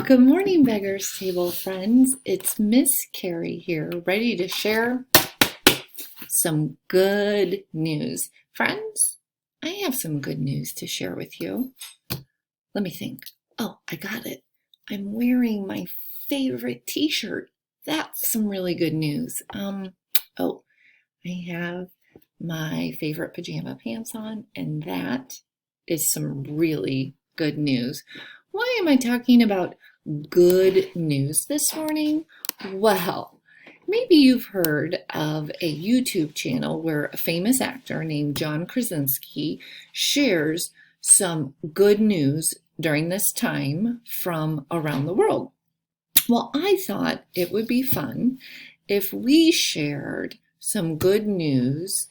Good morning, Beggars Table friends. It's Miss Carrie here, ready to share some good news. Friends, I have some good news to share with you. Let me think. Oh, I got it. I'm wearing my favorite t-shirt. That's some really good news. I have my favorite pajama pants on, and that is some really good news. Why am I talking about good news this morning? Well, maybe you've heard of a YouTube channel where a famous actor named John Krasinski shares some good news during this time from around the world. Well, I thought it would be fun if we shared some good news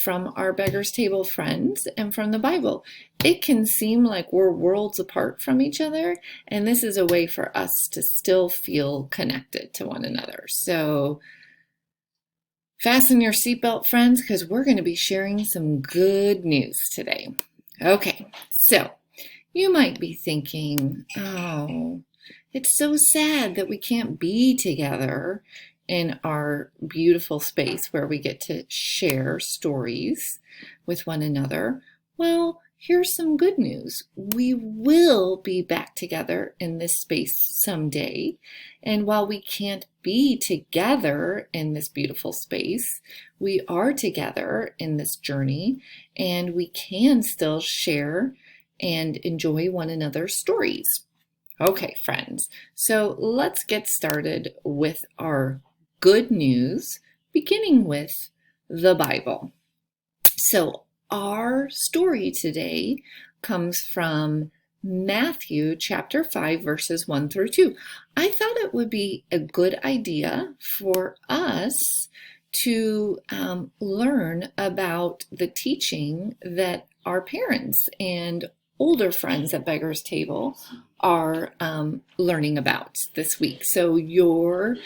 from our Beggars Table friends and from the Bible. It can seem like we're worlds apart from each other, and this is a way for us to still feel connected to one another. So fasten your seatbelt, friends, because we're going to be sharing some good news today. Okay, so you might be thinking, oh, it's so sad that we can't be together in our beautiful space where we get to share stories with one another. Well, here's some good news. We will be back together in this space someday. And while we can't be together in this beautiful space, we are together in this journey, and we can still share and enjoy one another's stories. Okay, friends, so let's get started with our good news, beginning with the Bible. So our story today comes from Matthew chapter 5, verses 1 through 2. I thought it would be a good idea for us to learn about the teaching that our parents and older friends at Beggars Table are learning about this week. So your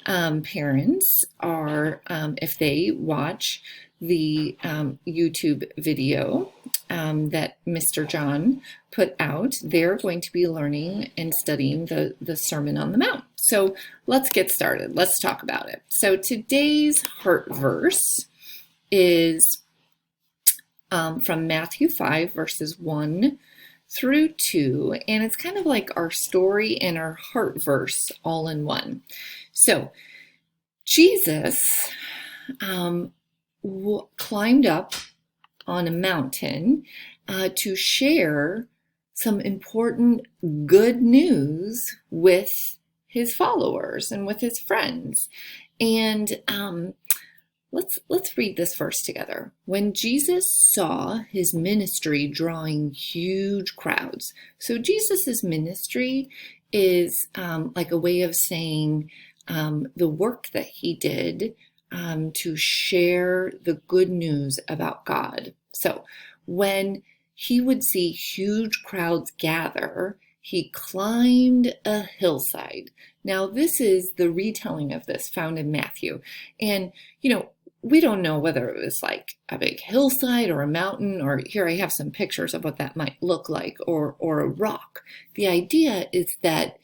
parents are, if they watch the YouTube video that Mr. John put out, they're going to be learning and studying the Sermon on the Mount. So let's get started. Let's talk about it. So today's heart verse is from Matthew 5, verses 1 through 2, and it's kind of like our story and our heart verse all in one. So Jesus climbed up on a mountain to share some important good news with his followers and with his friends. And let's read this verse together. When Jesus saw his ministry drawing huge crowds. So Jesus's ministry is like a way of saying the work that he did to share the good news about God. So when he would see huge crowds gather, he climbed a hillside. Now, this is the retelling of this found in Matthew. And, we don't know whether it was like a big hillside or a mountain, or here I have some pictures of what that might look like, or a rock. The idea is that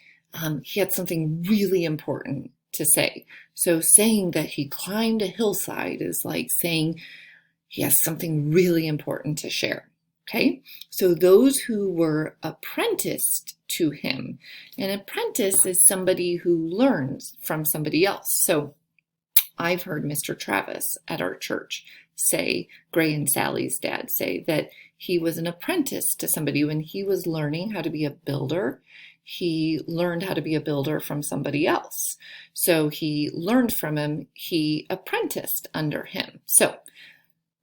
he had something really important to say. So saying that he climbed a hillside is like saying he has something really important to share. Okay, so those who were apprenticed to him, an apprentice is somebody who learns from somebody else. So I've heard Mr. Travis at our church say, Gray and Sally's dad say, that he was an apprentice to somebody when he was learning how to be a builder. He learned how to be a builder from somebody else. So he learned from him, he apprenticed under him. So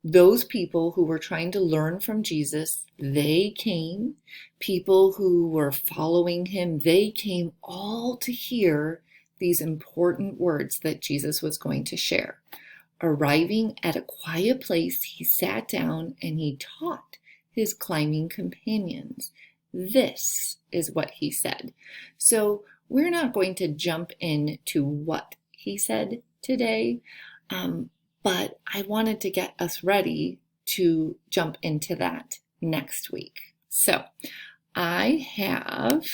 those people who were trying to learn from Jesus, they came. People who were following him, they came all to hear these important words that Jesus was going to share. Arriving at a quiet place, he sat down and he taught his climbing companions. This is what he said. So we're not going to jump into what he said today, but I wanted to get us ready to jump into that next week. So I have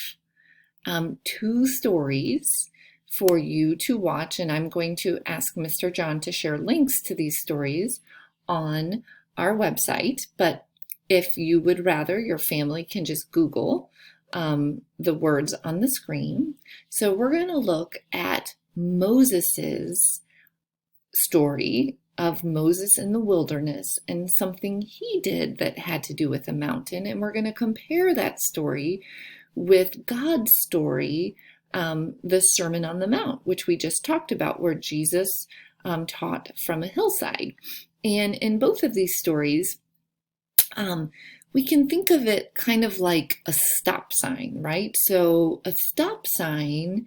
two stories for you to watch, and I'm going to ask Mr. John to share links to these stories on our website. But if you would rather, your family can just Google the words on the screen. So we're going to look at Moses's story of Moses in the wilderness and something he did that had to do with a mountain. And we're going to compare that story with God's story, the Sermon on the Mount, which we just talked about, where Jesus taught from a hillside. And in both of these stories, we can think of it kind of like a stop sign, right? So a stop sign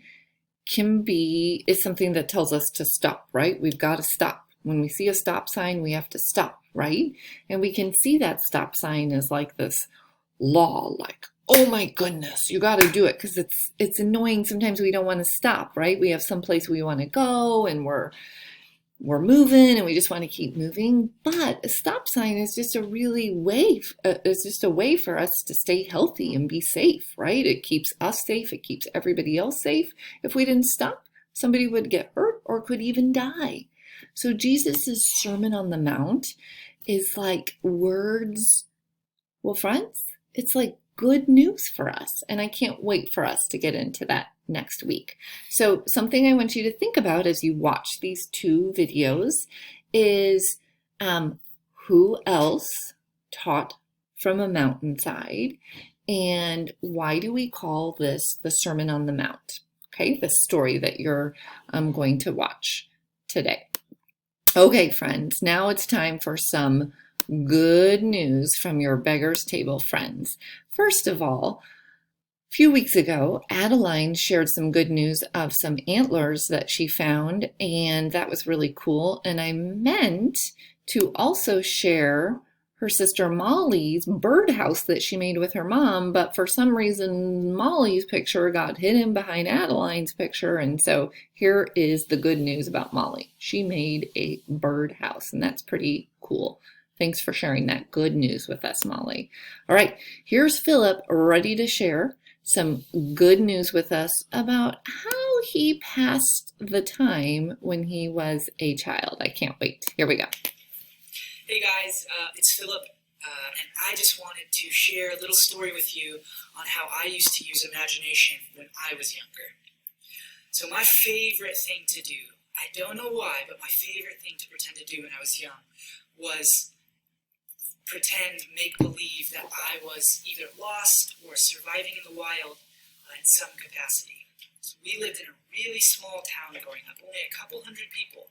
is something that tells us to stop, right? We've got to stop. When we see a stop sign, we have to stop, right? And we can see that stop sign as like this law, like, oh my goodness, you got to do it, because it's annoying. Sometimes we don't want to stop, right? We have someplace we want to go and we're moving and we just want to keep moving. But a stop sign is just a way for us to stay healthy and be safe, right? It keeps us safe. It keeps everybody else safe. If we didn't stop, somebody would get hurt or could even die. So Jesus's Sermon on the Mount is like words. Well, friends, it's like good news for us. And I can't wait for us to get into that next week. So something I want you to think about as you watch these two videos is who else taught from a mountainside, and why do we call this the Sermon on the Mount? Okay, the story that you're going to watch today. Okay, friends, now it's time for some good news from your Beggars Table friends. First of all, a few weeks ago, Adeline shared some good news of some antlers that she found, and that was really cool. And I meant to also share her sister Molly's birdhouse that she made with her mom, but for some reason, Molly's picture got hidden behind Adeline's picture, and so here is the good news about Molly. She made a birdhouse, and that's pretty cool. Thanks for sharing that good news with us, Molly. All right, here's Phillip ready to share some good news with us about how he passed the time when he was a child. I can't wait. Here we go. Hey guys, it's Phillip, and I just wanted to share a little story with you on how I used to use imagination when I was younger. So my favorite thing to do, I don't know why, but my favorite thing to pretend to do when I was young was make believe that I was either lost or surviving in the wild in some capacity. So we lived in a really small town growing up, only a couple hundred people,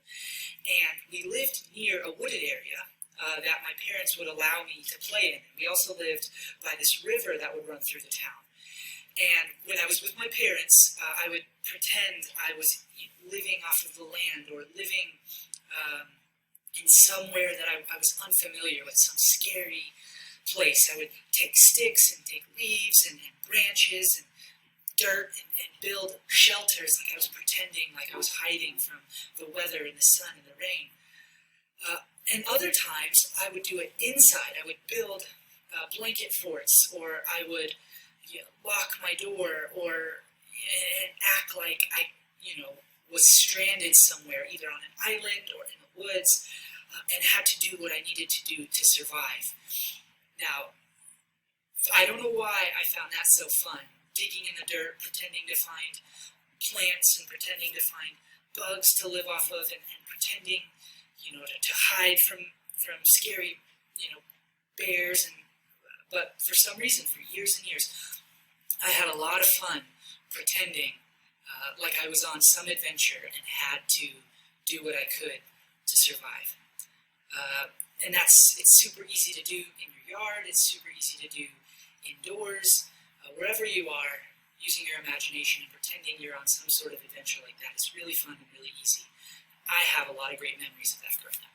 and we lived near a wooded area that my parents would allow me to play in. We also lived by this river that would run through the town. And when I was with my parents, I would pretend I was living off of the land or living in somewhere that I was unfamiliar with, some scary place. I would take sticks and take leaves and branches and dirt and build shelters, like I was pretending like I was hiding from the weather and the sun and the rain. And other times, I would do it inside. I would build blanket forts, or I would lock my door, and act like I, was stranded somewhere, either on an island or in the woods, and had to do what I needed to do to survive. Now, I don't know why I found that so fun, digging in the dirt, pretending to find plants and pretending to find bugs to live off of, and pretending to hide from scary, bears. But for some reason, for years and years, I had a lot of fun pretending like I was on some adventure and had to do what I could to survive. And it's super easy to do in your yard. It's super easy to do indoors, wherever you are, using your imagination and pretending you're on some sort of adventure like that. It's really fun and really easy. I have a lot of great memories of that growing up.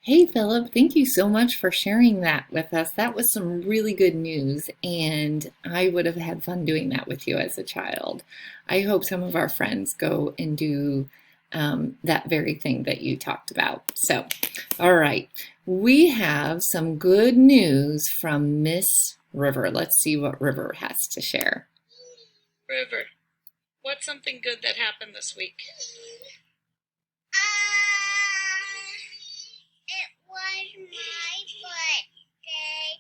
Hey, Phillip, thank you so much for sharing that with us. That was some really good news, and I would have had fun doing that with you as a child. I hope some of our friends go and do that very thing that you talked about. So, all right, we have some good news from Miss River. Let's see what River has to share. River, what's something good that happened this week? It was my birthday,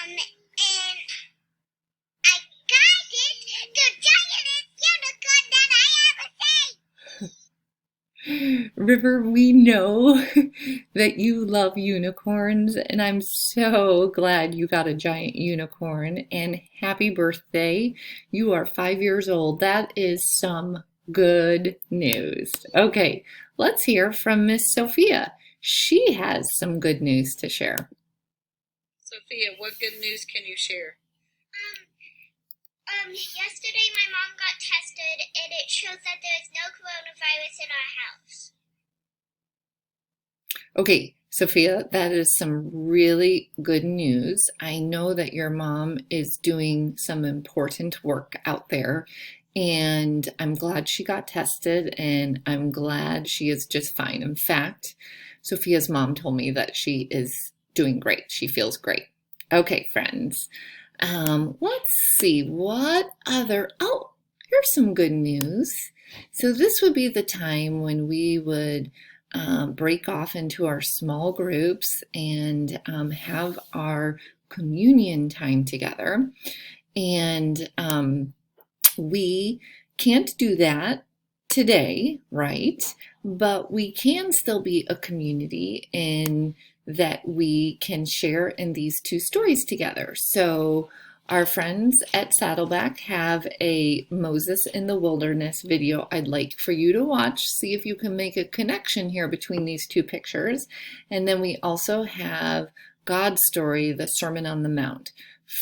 and I got it, the giantest unicorn that I ever seen. River, we know that you love unicorns, and I'm so glad you got a giant unicorn. And happy birthday. You are 5 years old. That is some good news. Okay, let's hear from Miss Sophia. She has some good news to share. Sophia, what good news can you share? Yesterday my mom got tested, and it shows that there is no coronavirus in our house. Okay, Sophia, that is some really good news. I know that your mom is doing some important work out there, and I'm glad she got tested, and I'm glad she is just fine. In fact, Sophia's mom told me that she is doing great. She feels great. Okay, friends. Let's see what other, here's some good news. So this would be the time when we would break off into our small groups and have our communion time together. And we can't do that today, right? But we can still be a community in that we can share in these two stories together. So our friends at Saddleback have a Moses in the Wilderness video I'd like for you to watch. See if you can make a connection here between these two pictures. And then we also have God's story, the Sermon on the Mount,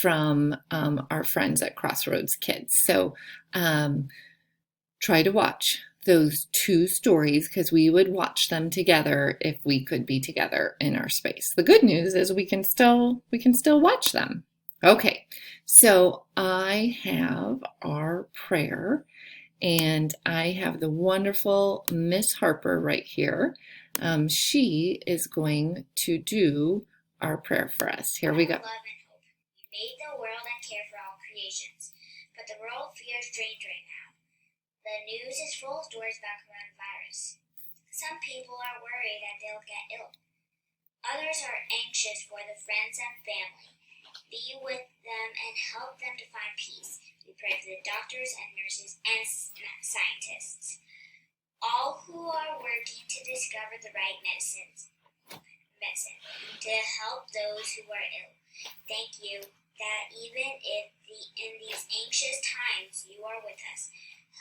from our friends at Crossroads Kids. So try to watch those two stories because we would watch them together if we could be together in our space. The good news is we can still watch them. Okay, so I have our prayer, and I have the wonderful Miss Harper right here. She is going to do our prayer for us. Here we go. Love and hope. You made the world and care for all creations, but the world fears strange right now. The news is full of stories about coronavirus. Some people are worried that they'll get ill. Others are anxious for the friends and family. Be with them and help them to find peace. We pray for the doctors and nurses and scientists, all who are working to discover the right medicine to help those who are ill. Thank you that even if in these anxious times you are with us.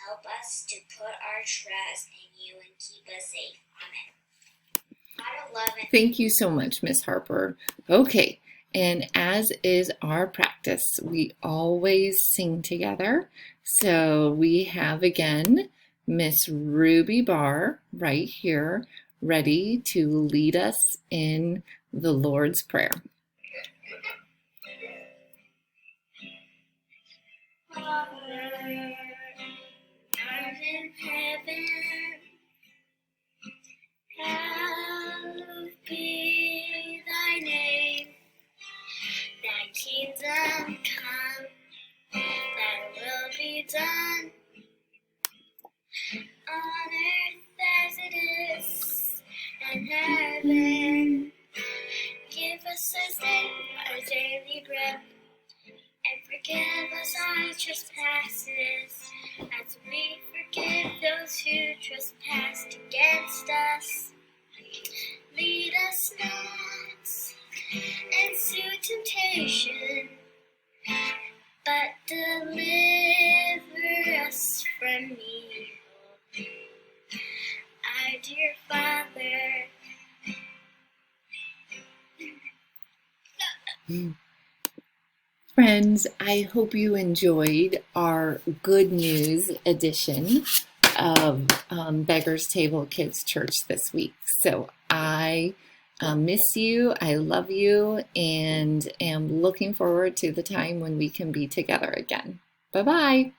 Help us to put our trust in you and keep us safe. Amen. God of love and Thank you so much, Miss Harper. Okay, and as is our practice, we always sing together. So we have again Miss Ruby Barr right here, ready to lead us in the Lord's Prayer. Father, art in heaven, hallowed be thy name. Thy kingdom come, thy will be done, on earth as it is in heaven. Give us this day our daily bread, and forgive us our trespasses, as we forgive those who trespass against us. Lead us not into temptation, but deliver us from evil. Our dear Father, Friends, I hope you enjoyed our good news edition of Beggars Table Kids Church this week. So I miss you, I love you, and am looking forward to the time when we can be together again. Bye-bye.